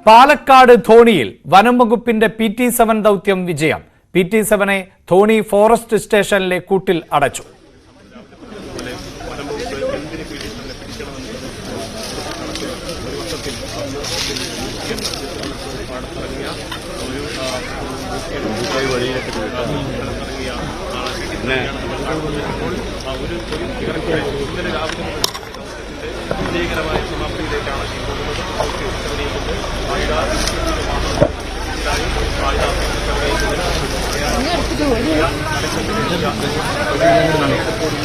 പാലക്കാട് ധോണിയിൽ വനം വകുപ്പിന്റെ PT-7 ദൗത്യം വിജയം. PT-7 ധോണി ഫോറസ്റ്റ് സ്റ്റേഷനിലെ കൂട്ടിൽ അടച്ചു. വിജയകരമായ സമാപ്തിയിലേക്കാണ് അതിന്റെ എല്ലാ നിലയിടത്തോടു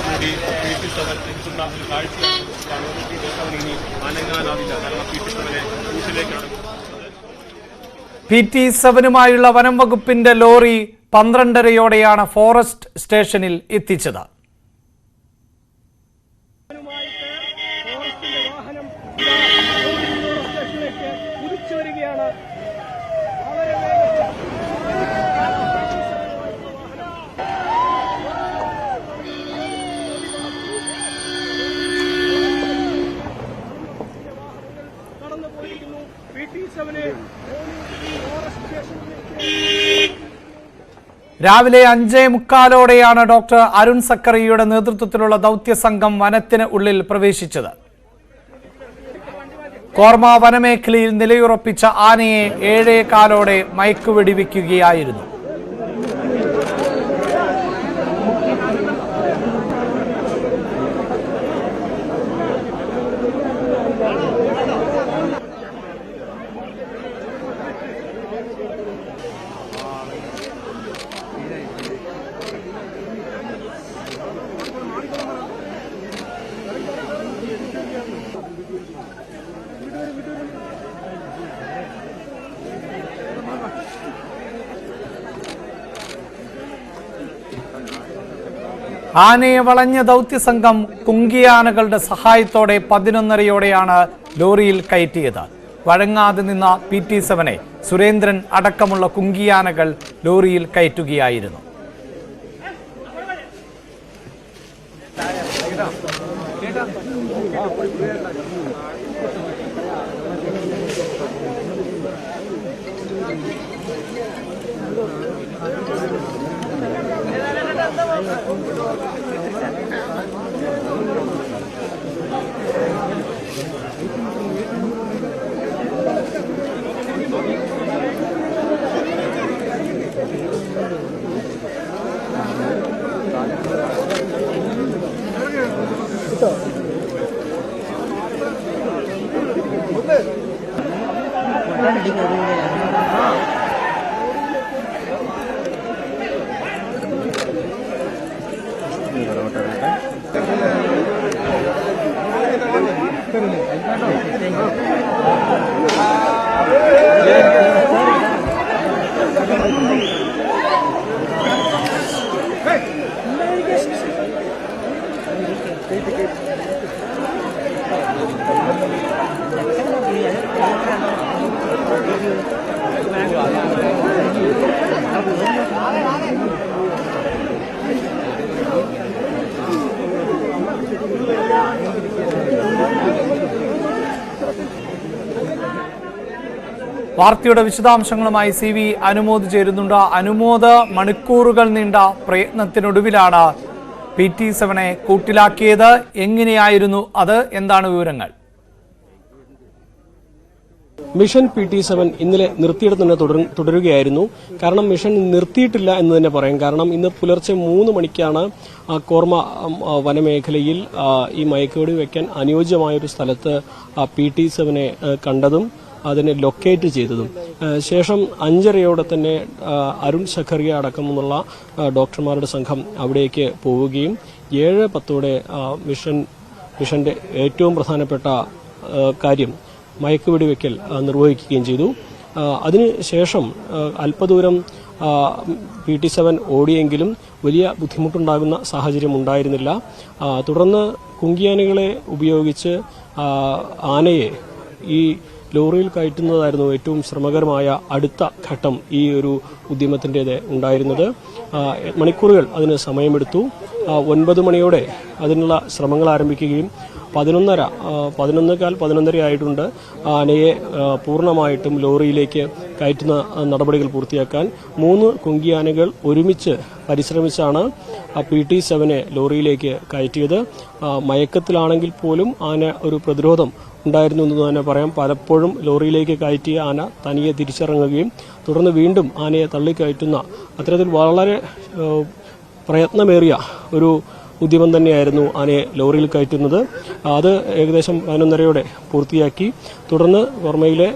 കൂടി PT-7 എത്തുന്ന ഒരു കാഴ്ചയാണ് അനങ്ങാനാവില്ല. കാരണം PT-7 കൂട്ടിലേക്കാണ്. PT-7 വനം വകുപ്പിന്റെ ലോറി 12:30 ഫോറസ്റ്റ് സ്റ്റേഷനിൽ എത്തിച്ചത്. രാവിലെ 5:45 ഡോക്ടർ അരുൺ സക്കറിയയുടെ നേതൃത്വത്തിലുള്ള ദൗത്യസംഘം വനത്തിന് ഉള്ളിൽ പ്രവേശിച്ചത്. കോർമ വനമേഖലയിൽ നിലയുറപ്പിച്ച ആനയെ 7:15 മയക്കുവെടിവെക്കുകയായിരുന്നു. ആനയെ വളഞ്ഞ ദൗത്യസംഘം കുങ്കിയാനകളുടെ സഹായത്തോടെ 11:30 ലോറിയിൽ കയറ്റിയത്. വഴങ്ങാതെ നിന്ന PT-7 സുരേന്ദ്രൻ അടക്കമുള്ള കുങ്കിയാനകൾ ലോറിയിൽ കയറ്റുകയായിരുന്നു. വാർത്തയുടെ വിശദാംശങ്ങളുമായി CV അനുമോദ് ചേരുന്നുണ്ട്. അനുമോദ്, മണിക്കൂറുകൾ നീണ്ട പ്രയത്നത്തിനൊടുവിലാണ് PT-7 കൂട്ടിലാക്കിയത്. എങ്ങനെയായിരുന്നു അത്? എന്താണ് വിവരങ്ങൾ? മിഷൻ PT-7 ഇന്നലെ നിർത്തിയിടത്ത് തന്നെ തുടരുകയായിരുന്നു. കാരണം മിഷൻ നിർത്തിയിട്ടില്ല എന്ന് തന്നെ പറയാം. കാരണം ഇന്ന് പുലർച്ചെ 3 മണിക്കാണ് കോർമ വനമേഖലയിൽ ഈ മയക്കുവെടി വയ്ക്കാൻ അനുയോജ്യമായൊരു സ്ഥലത്ത് PT-7 കണ്ടതും അതിനെ ലൊക്കേറ്റ് ചെയ്തതും. ശേഷം 5:30 തന്നെ അരുൺ സഖറിയ അടക്കമുള്ള ഡോക്ടർമാരുടെ സംഘം അവിടേക്ക് പോവുകയും 7:10 മിഷന്റെ ഏറ്റവും പ്രധാനപ്പെട്ട കാര്യം മയക്കുവെടി വയ്ക്കൽ നിർവഹിക്കുകയും ചെയ്തു. അതിനുശേഷം അല്പദൂരം PT-7 ഓടിയെങ്കിലും വലിയ ബുദ്ധിമുട്ടുണ്ടാകുന്ന സാഹചര്യം ഉണ്ടായിരുന്നില്ല. തുടർന്ന് കുങ്കിയാനകളെ ഉപയോഗിച്ച് ആനയെ ഈ ലോറിയിൽ കയറ്റുന്നതായിരുന്നു ഏറ്റവും ശ്രമകരമായ അടുത്ത ഘട്ടം ഈ ഒരു ഉദ്യമത്തിൻ്റേത് ഉണ്ടായിരുന്നത്. മണിക്കൂറുകൾ അതിന് സമയമെടുത്തു. 9 മണിയോടെ അതിനുള്ള ശ്രമങ്ങൾ ആരംഭിക്കുകയും 11:15 ആയിട്ടുണ്ട് ആനയെ പൂർണ്ണമായിട്ടും ലോറിയിലേക്ക് കയറ്റുന്ന നടപടികൾ പൂർത്തിയാക്കാൻ. 3 കുങ്കിയാനകൾ ഒരുമിച്ച് പരിശ്രമിച്ചാണ് PT-7 ലോറിയിലേക്ക് കയറ്റിയത്. മയക്കത്തിലാണെങ്കിൽ പോലും ആന ഒരു പ്രതിരോധം ഉണ്ടായിരുന്നു എന്ന് തന്നെ പറയാം. പലപ്പോഴും ലോറിയിലേക്ക് കയറ്റിയ ആന തനിയെ തിരിച്ചിറങ്ങുകയും തുടർന്ന് വീണ്ടും ആനയെ തള്ളിക്കയറ്റുന്ന അത്തരത്തിൽ വളരെ പ്രയത്നമേറിയ ഒരു ഉദ്യമം തന്നെയായിരുന്നു ആനയെ ലോറിയിൽ കയറ്റുന്നത്. അത് ഏകദേശം 11:30 പൂർത്തിയാക്കി. തുടർന്ന് വർമ്മയിലെ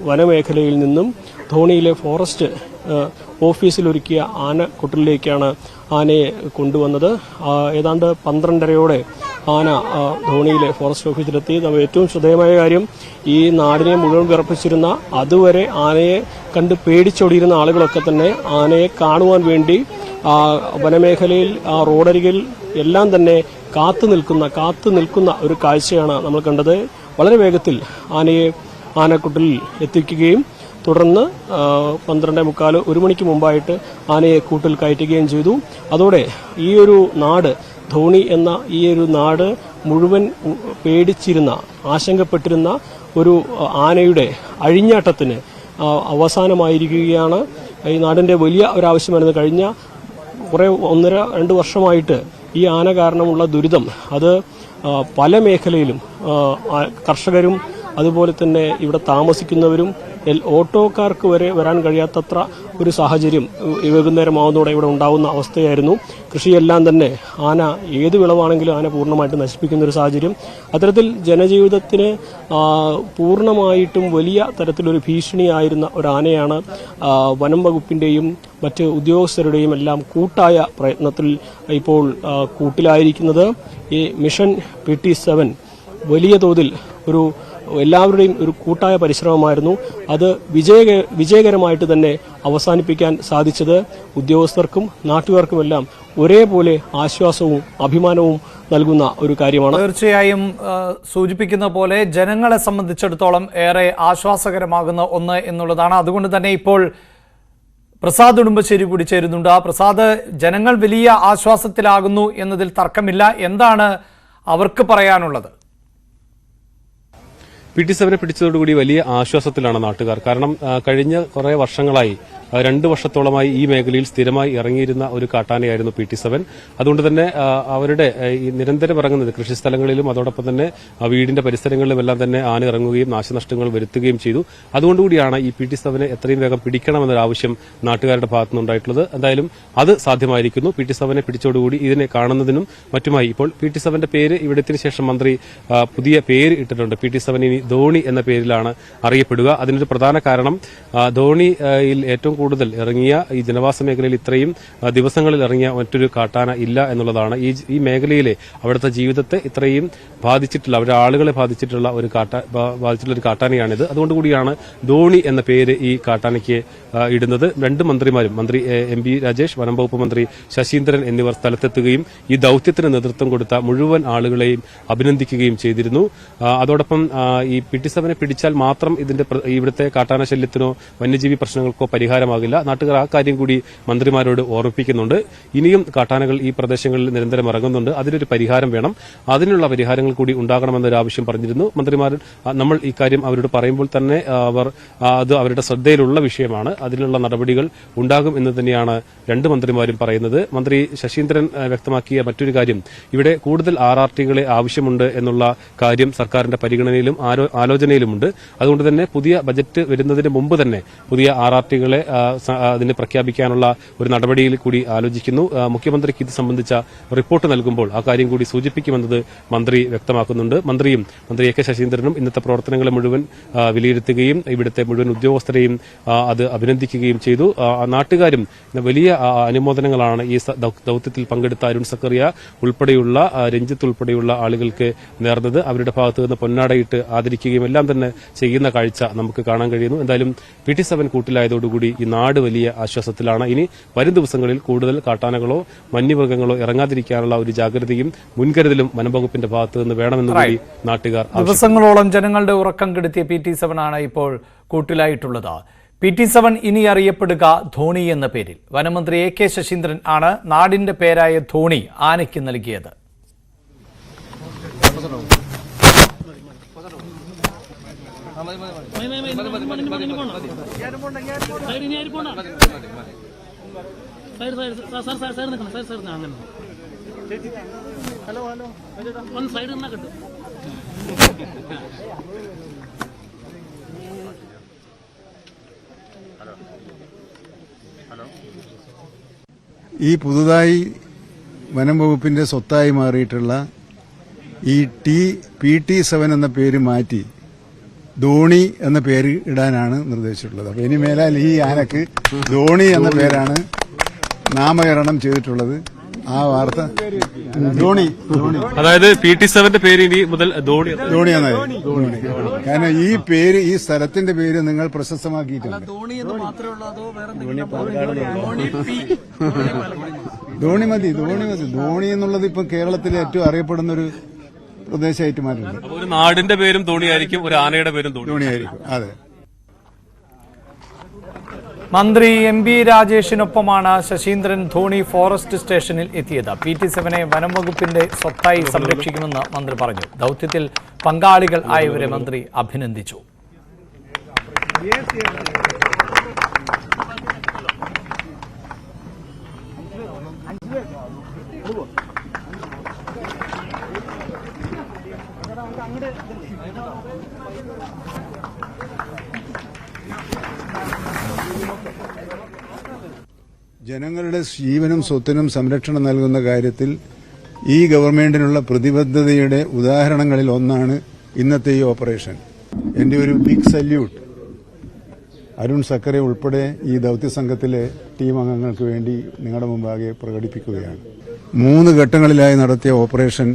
വനമേഖലയിൽ നിന്നും ധോണിയിലെ ഫോറസ്റ്റ് ഓഫീസിലൊരുക്കിയ ആനക്കൊട്ടിലേക്കാണ് ആനയെ കൊണ്ടുവന്നത്. ഏതാണ്ട് 12:30 ആന ധോണിയിലെ ഫോറസ്റ്റ് ഓഫീസിലെത്തി. ഏറ്റവും ശ്രദ്ധേയമായ കാര്യം, ഈ നാടിനെ മുഴുവൻ വിറപ്പിച്ചിരുന്ന, അതുവരെ ആനയെ കണ്ട് പേടിച്ചൊടിയിരുന്ന ആളുകളൊക്കെ തന്നെ ആനയെ കാണുവാൻ വേണ്ടി വനമേഖലയിൽ റോഡരികിൽ എല്ലാം തന്നെ കാത്തു നിൽക്കുന്ന ഒരു കാഴ്ചയാണ് നമ്മൾ കണ്ടത്. വളരെ വേഗത്തിൽ ആനയെ ആനക്കൊട്ടിൽ എത്തിക്കുകയും തുടർന്ന് 12:45 1 മണിക്ക് മുമ്പായിട്ട് ആനയെ കൂട്ടിൽ കയറ്റുകയും ചെയ്തു. അതോടെ ഈ ഒരു നാട്, ധോണി എന്ന ഈ ഒരു നാട് മുഴുവൻ പേടിച്ചിരുന്ന, ആശങ്കപ്പെട്ടിരുന്ന ഒരു ആനയുടെ അഴിഞ്ഞാട്ടത്തിന് അവസാനമായിരിക്കുകയാണ്. ഈ നാടിന്റെ വലിയ ഒരാവശ്യമായിരുന്നു. കഴിഞ്ഞ 1.5-2 വർഷമായിട്ട് ഈ ആന കാരണമുള്ള ദുരിതം അത് പല മേഖലയിലും കർഷകരും അതുപോലെ തന്നെ ഇവിടെ താമസിക്കുന്നവരും ഓട്ടോക്കാർക്ക് വരെ വരാൻ കഴിയാത്തത്ര ഒരു സാഹചര്യം വൈകുന്നേരമാവുന്നതോടെ ഇവിടെ ഉണ്ടാവുന്ന അവസ്ഥയായിരുന്നു. കൃഷിയെല്ലാം തന്നെ ആന, ഏത് വിളവാണെങ്കിലും ആന പൂർണ്ണമായിട്ട് നശിപ്പിക്കുന്ന ഒരു സാഹചര്യം. അത്തരത്തിൽ ജനജീവിതത്തിന് പൂർണ്ണമായിട്ടും വലിയ തരത്തിലൊരു ഭീഷണിയായിരുന്ന ഒരു ആനയാണ് വനം വകുപ്പിന്റെയും മറ്റ് ഉദ്യോഗസ്ഥരുടെയും എല്ലാം കൂട്ടായ പ്രയത്നത്തിൽ ഇപ്പോൾ കൂട്ടിലായിരിക്കുന്നത്. ഈ മിഷൻ PT-7 വലിയ തോതിൽ എല്ലാവരുടെയും ഒരു കൂട്ടായ പരിശ്രമമായിരുന്നു. അത് വിജയകരമായിട്ട് തന്നെ അവസാനിപ്പിക്കാൻ സാധിച്ചത് ഉദ്യോഗസ്ഥർക്കും നാട്ടുകാർക്കുമെല്ലാം ഒരേപോലെ ആശ്വാസവും അഭിമാനവും നൽകുന്ന ഒരു കാര്യമാണ്. തീർച്ചയായും സൂചിപ്പിക്കുന്ന പോലെ ജനങ്ങളെ സംബന്ധിച്ചിടത്തോളം ഏറെ ആശ്വാസകരമാകുന്ന ഒന്ന് എന്നുള്ളതാണ്. അതുകൊണ്ട് തന്നെ ഇപ്പോൾ പ്രസാദ് ഉടുമ്പശ്ശേരി കൂടി ചേരുന്നുണ്ട്. പ്രസാദ്, ജനങ്ങൾ വലിയ ആശ്വാസത്തിലാകുന്നു എന്നതിൽ തർക്കമില്ല. എന്താണ് അവർക്ക് പറയാനുള്ളത്? PT-7 പിടിച്ചതോടുകൂടി വലിയ ആശ്വാസത്തിലാണ് നാട്ടുകാർ. കാരണം കഴിഞ്ഞ കുറെ വർഷങ്ങളായി 2 വർഷത്തോളമായി ഈ മേഖലയിൽ സ്ഥിരമായി ഇറങ്ങിയിരുന്ന ഒരു കാട്ടാനയായിരുന്നു PT-7. അതുകൊണ്ട് തന്നെ അവരുടെ ഈ നിരന്തരം ഇറങ്ങുന്നത് കൃഷിസ്ഥലങ്ങളിലും അതോടൊപ്പം തന്നെ വീടിന്റെ പരിസരങ്ങളിലും എല്ലാം തന്നെ ആന ഇറങ്ങുകയും നാശനഷ്ടങ്ങൾ വരുത്തുകയും ചെയ്തു. അതുകൊണ്ടുകൂടിയാണ് ഈ PT-7 എത്രയും വേഗം പിടിക്കണമെന്നൊരു ആവശ്യം നാട്ടുകാരുടെ ഭാഗത്തുനിന്നുണ്ടായിട്ടുള്ളത്. എന്തായാലും അത് സാധ്യമായിരിക്കുന്നു. PT-7 പിടിച്ചതോടുകൂടി ഇതിനെ കാണുന്നതിനും മറ്റുമായി ഇപ്പോൾ PT-7 പേര് ഇവിടത്തിന് ശേഷം മന്ത്രി പുതിയ പേര് ഇട്ടിട്ടുണ്ട്. PT-7 ഇനി ധോണി എന്ന പേരിലാണ് അറിയപ്പെടുക. അതിനൊരു പ്രധാന കാരണം ധോണിയിൽ ഏറ്റവും കൂടുതൽ ഇറങ്ങിയ, ഈ ജനവാസ മേഖലയിൽ ഇത്രയും ദിവസങ്ങളിൽ ഇറങ്ങിയ മറ്റൊരു കാട്ടാന ഇല്ല എന്നുള്ളതാണ്. ഈ മേഖലയിലെ അവിടുത്തെ ജീവിതത്തെ ഇത്രയും ബാധിച്ചിട്ടുള്ള, അവരുടെ ആളുകളെ ബാധിച്ചിട്ടുള്ള ഒരു കാട്ടാനയാണിത്. അതുകൊണ്ടുകൂടിയാണ് ധോണി എന്ന പേര് ഈ കാട്ടാനയ്ക്ക് ഇടുന്നത്. 2 മന്ത്രിമാരും, മന്ത്രി MP രാജേഷ്, വനം വകുപ്പ് മന്ത്രി ശശീന്ദ്രൻ എന്നിവർ സ്ഥലത്തെത്തുകയും ഈ ദൌത്യത്തിന് നേതൃത്വം കൊടുത്ത മുഴുവൻ ആളുകളെയും അഭിനന്ദിക്കുകയും ചെയ്തിരുന്നു. അതോടൊപ്പം ഈ PT-7 പിടിച്ചാൽ മാത്രം ഇവിടുത്തെ കാട്ടാന ശല്യത്തിനോ വന്യജീവി പ്രശ്നങ്ങൾക്കോ പരിഹാരമാകില്ല. നാട്ടുകാർ ആ കാര്യം കൂടി മന്ത്രിമാരോട് ഓർമ്മിപ്പിക്കുന്നുണ്ട്. ഇനിയും കാട്ടാനകൾ ഈ പ്രദേശങ്ങളിൽ നിരന്തരം ഇറങ്ങുന്നുണ്ട്. അതിനൊരു പരിഹാരം വേണം. അതിനുള്ള പരിഹാരങ്ങൾ കൂടി ഉണ്ടാകണമെന്നൊരു ആവശ്യം പറഞ്ഞിരുന്നു മന്ത്രിമാർ. നമ്മൾ ഇക്കാര്യം അവരോട് പറയുമ്പോൾ തന്നെ അത് അവരുടെ ശ്രദ്ധയിലുള്ള വിഷയമാണ്. അതിനുള്ള നടപടികൾ ഉണ്ടാകും എന്ന് തന്നെയാണ് 2 മന്ത്രിമാരും പറയുന്നത്. മന്ത്രി ശശീന്ദ്രൻ വ്യക്തമാക്കിയ മറ്റൊരു കാര്യം, ഇവിടെ കൂടുതൽ RRTകളെ ആവശ്യമുണ്ട് എന്നുള്ള കാര്യം സർക്കാരിന്റെ പരിഗണനയിലും ആലോചനയിലുമുണ്ട്. അതുകൊണ്ട് തന്നെ പുതിയ ബജറ്റ് വരുന്നതിന് മുമ്പ് തന്നെ പുതിയ RRTകളെ അതിന് പ്രഖ്യാപിക്കാനുള്ള ഒരു നടപടിയിൽ കൂടി ആലോചിക്കുന്നു. മുഖ്യമന്ത്രിക്ക് ഇത് സംബന്ധിച്ച റിപ്പോർട്ട് നൽകുമ്പോൾ ആ കാര്യം കൂടി സൂചിപ്പിക്കുമെന്നത് മന്ത്രി വ്യക്തമാക്കുന്നുണ്ട്. മന്ത്രി AK ശശീന്ദ്രനും ഇന്നത്തെ പ്രവർത്തനങ്ങളെ മുഴുവൻ വിലയിരുത്തുകയും ഇവിടുത്തെ മുഴുവൻ ഉദ്യോഗസ്ഥരെയും അത് അഭിനന്ദിക്കുകയും ചെയ്തു. നാട്ടുകാരും വലിയ അനുമോദനങ്ങളാണ് ഈ ദൌത്യത്തിൽ പങ്കെടുത്ത അരുൺ സക്കറിയ ഉൾപ്പെടെയുള്ള, രഞ്ജിത്ത് ഉൾപ്പെടെയുള്ള ആളുകൾക്ക് നേർന്നത്. അവരുടെ ഭാഗത്ത് നിന്ന് പൊന്നാടയിട്ട് ആദരിക്കുകയും എല്ലാം തന്നെ ചെയ്യുന്ന കാഴ്ച നമുക്ക് കാണാൻ കഴിയുന്നു. എന്തായാലും PT-7 കൂട്ടിലായതോടുകൂടി ഈ നാട് വലിയ ആശ്വാസത്തിലാണ്. ഇനി വരും ദിവസങ്ങളിൽ കൂടുതൽ കാട്ടാനകളോ വന്യമൃഗങ്ങളോ ഇറങ്ങാതിരിക്കാനുള്ള ഒരു ജാഗ്രതയും മുൻകരുതലും വനംവകുപ്പിന്റെ ഭാഗത്ത് നിന്ന് വേണമെന്ന് കൂടി നാട്ടുകാർ ദിവസങ്ങളോളം ജനങ്ങളുടെ ഉറക്കം കെടുത്തിയ PT-7 ആണ് ഇപ്പോൾ കൂട്ടിലായിട്ടുള്ളത്. PT-7 ഇനി അറിയപ്പെടുക ധോണി എന്ന പേരിൽ. വനമന്ത്രി AK ശശീന്ദ്രൻ ആണ് നാടിന്റെ പേരായ ധോണി ആനയ്ക്ക് നൽകിയത്. ഈ പുതുതായി വനം വകുപ്പിന്റെ സ്വത്തായി മാറിയിട്ടുള്ള ഈ PT-7 എന്ന പേര് മാറ്റി ധോണി എന്ന പേര് ഇടാനാണ് നിർദ്ദേശിച്ചിട്ടുള്ളത്. അപ്പൊ ഇനി മേലാൽ ഈ ആനക്ക് ധോണി എന്ന പേരാണ് നാമകരണം ചെയ്തിട്ടുള്ളത്. ആ വാർത്ത ധോണി, അതായത് PT-7 പേര് ഇനി മുതൽ ധോണി എന്നായി. കാരണം ഈ പേര്, ഈ സ്ഥലത്തിന്റെ പേര് നിങ്ങൾ പ്രശസ്തമാക്കിയിട്ടുണ്ട്. ധോണി മതി. ധോണി എന്നുള്ളത് ഇപ്പൊ കേരളത്തിലെ ഏറ്റവും അറിയപ്പെടുന്ന ഒരു പ്രദേശമായിട്ട് മാറിയിട്ടുണ്ട്. ഒരു നാടിന്റെ പേരും ധോണിയായിരിക്കും, ഒരു ആനയുടെ പേരും ധോണിയായിരിക്കും. അതെ. മന്ത്രി MP രാജേഷിനൊപ്പമാണ് ശശീന്ദ്രൻ ധോണി ഫോറസ്റ്റ് സ്റ്റേഷനിൽ എത്തിയത്. PT-7 വനം വകുപ്പിന്റെ സ്വത്തായി സംരക്ഷിക്കുമെന്ന് മന്ത്രി പറഞ്ഞു. ദൌത്യത്തിൽ പങ്കാളികൾ ആയവരെ മന്ത്രി അഭിനന്ദിച്ചു. ജനങ്ങളുടെ ജീവനും സ്വത്തിനും സംരക്ഷണം നൽകുന്ന കാര്യത്തിൽ ഈ ഗവൺമെന്റിനുള്ള പ്രതിബദ്ധതയുടെ ഉദാഹരണങ്ങളിൽ ഒന്നാണ് ഇന്നത്തെ ഈ ഓപ്പറേഷൻ. എന്റെ ഒരു ബിഗ് സല്യൂട്ട് അരുൺ സക്കറെ ഉൾപ്പെടെ ഈ ദൌത്യസംഘത്തിലെ ടീം അംഗങ്ങൾക്ക് വേണ്ടി നിങ്ങളുടെ മുമ്പാകെ പ്രകടിപ്പിക്കുകയാണ്. 3 ഘട്ടങ്ങളിലായി നടത്തിയ ഓപ്പറേഷൻ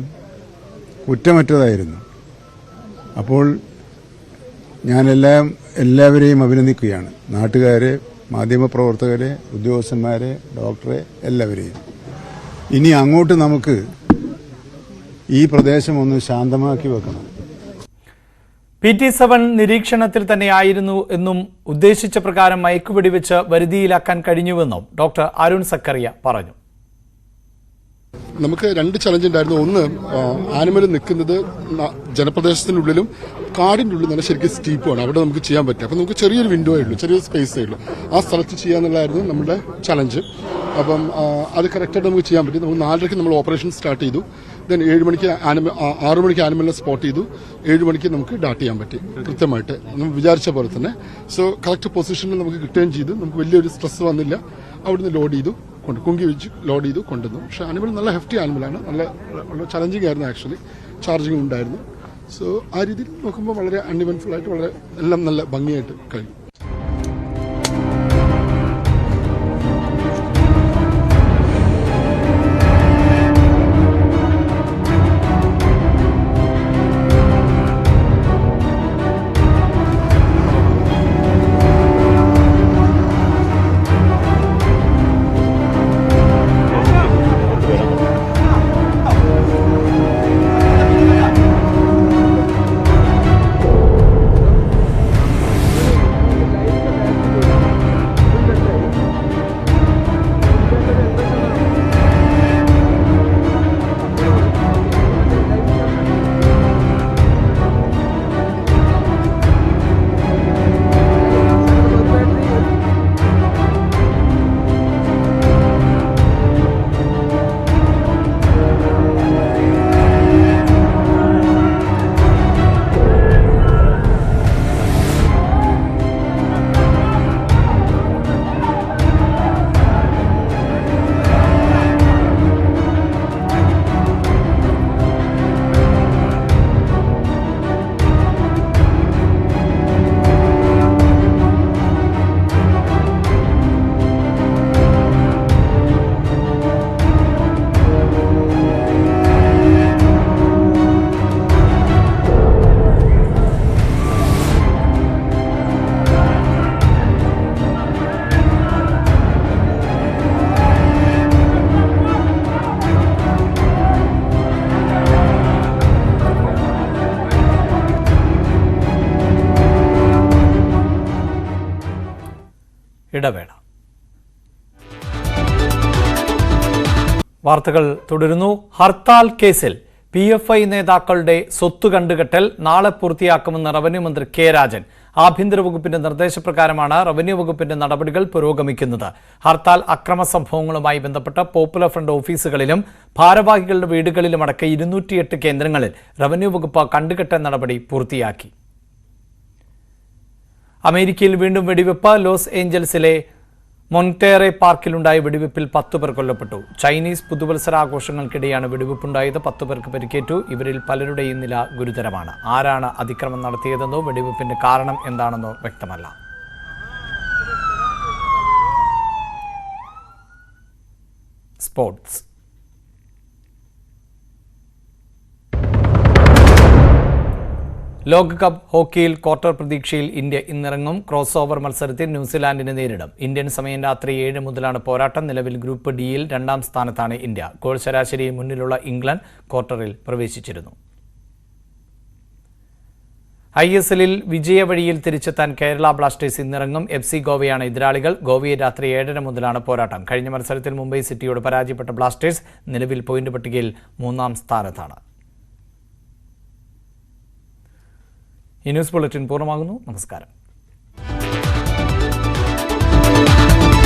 കുറ്റമറ്റതായിരുന്നു. അപ്പോൾ ഞാൻ എല്ലാവരെയും അഭിനന്ദിക്കുകയാണ്. നാട്ടുകാരെ, മാധ്യമപ്രവർത്തകരെ, ഉദ്യോഗസ്ഥന്മാരെ, ഡോക്ടറെ, എല്ലാവരെയും. ഇനി അങ്ങോട്ട് നമുക്ക് ഈ പ്രദേശം ഒന്ന് ശാന്തമാക്കി വെക്കണം. PT-7 നിരീക്ഷണത്തിൽ തന്നെയായിരുന്നു എന്നും ഉദ്ദേശിച്ച പ്രകാരം മയക്കുവെടിവെച്ച് വരുതിയിലാക്കാൻ കഴിഞ്ഞുവെന്നും ഡോക്ടർ അരുൺ സക്കറിയ പറഞ്ഞു. നമുക്ക് 2 ചലഞ്ച് ഉണ്ടായിരുന്നു. ഒന്ന്, ആനിമൽ നിൽക്കുന്നത് ജനപ്രദേശത്തിനുള്ളിലും കാടിന്റെ ഉള്ളിൽ നല്ല ശരിക്കും സ്റ്റീപ്പാണ്. അവിടെ നമുക്ക് ചെയ്യാൻ പറ്റും. അപ്പം നമുക്ക് ചെറിയൊരു വിൻഡോ ഉള്ളൂ, ചെറിയൊരു സ്പേസേ ഉള്ളൂ. ആ സ്ഥലത്ത് ചെയ്യാന്നുള്ളതായിരുന്നു നമ്മുടെ ചലഞ്ച്. അപ്പം അത് കറക്റ്റായിട്ട് നമുക്ക് ചെയ്യാൻ പറ്റി. നമുക്ക് 4:30 നമ്മൾ ഓപ്പറേഷൻ സ്റ്റാർട്ട് ചെയ്തു. ദെൻ 6 മണിക്ക് ആനിമലിനെ സ്പോട്ട് ചെയ്തു. 7 മണിക്ക് നമുക്ക് ഡാറ്റ് ചെയ്യാൻ പറ്റി കൃത്യമായിട്ട്, നമ്മൾ വിചാരിച്ച പോലെ തന്നെ. സോ കറക്റ്റ് പൊസിഷനിൽ നമുക്ക് കിട്ടുകയും ചെയ്തു. നമുക്ക് വലിയൊരു സ്ട്രെസ് വന്നില്ല. അവിടുന്ന് ലോഡ് ചെയ്തു, കുങ്കി വെച്ച് ലോഡ് ചെയ്തു കൊണ്ടുവന്നു. പക്ഷേ ആനിമൽ നല്ല ഹെഫ്റ്റി ആനിമലാണ്, നല്ല ചലഞ്ചിങ് ആയിരുന്നു. ആക്ച്വലി ചാർജിങ് ഉണ്ടായിരുന്നു. സോ ആ രീതിയിൽ നോക്കുമ്പോൾ വളരെ അൺഇവന്റ്ഫുൾ ആയിട്ട് വളരെ എല്ലാം നല്ല ഭംഗിയായിട്ട് കഴിഞ്ഞു. ഇടവേള. വാർത്തകൾ തുടരുന്നു. ഹർത്താൽ കേസിൽ PFI നേതാക്കളുടെ സ്വത്ത് കണ്ടുകെട്ടൽ നാളെ പൂർത്തിയാക്കുമെന്ന് റവന്യൂ മന്ത്രി കെ രാജൻ. ആഭ്യന്തര വകുപ്പിന്റെ നിർദ്ദേശപ്രകാരമാണ് റവന്യൂ വകുപ്പിന്റെ നടപടികൾ പുരോഗമിക്കുന്നത്. ഹർത്താൽ അക്രമ സംഭവങ്ങളുമായി ബന്ധപ്പെട്ട് പോപ്പുലർ ഫ്രണ്ട് ഓഫീസുകളിലും ഭാരവാഹികളുടെ വീടുകളിലുമടക്കം 208 കേന്ദ്രങ്ങളിൽ റവന്യൂ വകുപ്പ് കണ്ടുകെട്ടൽ നടപടി പൂർത്തിയാക്കി. അമേരിക്കയിൽ വീണ്ടും വെടിവെപ്പ്. ലോസ് ഏഞ്ചൽസിലെ മൊണ്ടേറെ പാർക്കിലുണ്ടായ വെടിവെപ്പിൽ 10 പേർ കൊല്ലപ്പെട്ടു. ചൈനീസ് പുതുവത്സരാഘോഷങ്ങൾക്കിടെയാണ് വെടിവെപ്പുണ്ടായത്. 10 പേർക്ക് പരിക്കേറ്റു. ഇവരിൽ പലരുടെയും നില ഗുരുതരമാണ്. ആരാണ് അതിക്രമം നടത്തിയതെന്നോ വെടിവെപ്പിന്റെ കാരണം എന്താണെന്നോ വ്യക്തമല്ല. സ്പോർട്സ്. ലോകകപ്പ് ഹോക്കിയിൽ ക്വാർട്ടർ പ്രതീക്ഷയിൽ ഇന്ത്യ ഇന്നിറങ്ങും. ക്രോസ് ഓവർ മത്സരത്തിൽ ന്യൂസിലാൻഡിനെ നേരിടും. ഇന്ത്യൻ സമയം രാത്രി 7 മുതലാണ് പോരാട്ടം. നിലവിൽ ഗ്രൂപ്പ് ഡിയിൽ 2ാം സ്ഥാനത്താണ് ഇന്ത്യ. ഗോൾ ശരാശരിയിൽ മുന്നിലുള്ള ഇംഗ്ലണ്ട് ക്വാർട്ടറിൽ പ്രവേശിച്ചിരുന്നു. ISLൽ വിജയവഴിയിൽ തിരിച്ചെത്താൻ കേരള ബ്ലാസ്റ്റേഴ്സ് ഇന്നിറങ്ങും. FC ഗോവയാണ് എതിരാളികൾ. ഗോവയെ രാത്രി 7:30 മുതലാണ് പോരാട്ടം. കഴിഞ്ഞ മത്സരത്തിൽ മുംബൈ സിറ്റിയോട് പരാജയപ്പെട്ട ബ്ലാസ്റ്റേഴ്സ് നിലവിൽ പോയിന്റ് പട്ടികയിൽ 3ാം സ്ഥാനത്താണ്. ഈ ന്യൂസ് ബുള്ളറ്റിൻ പൂർണ്ണമാകുന്നു. നമസ്കാരം.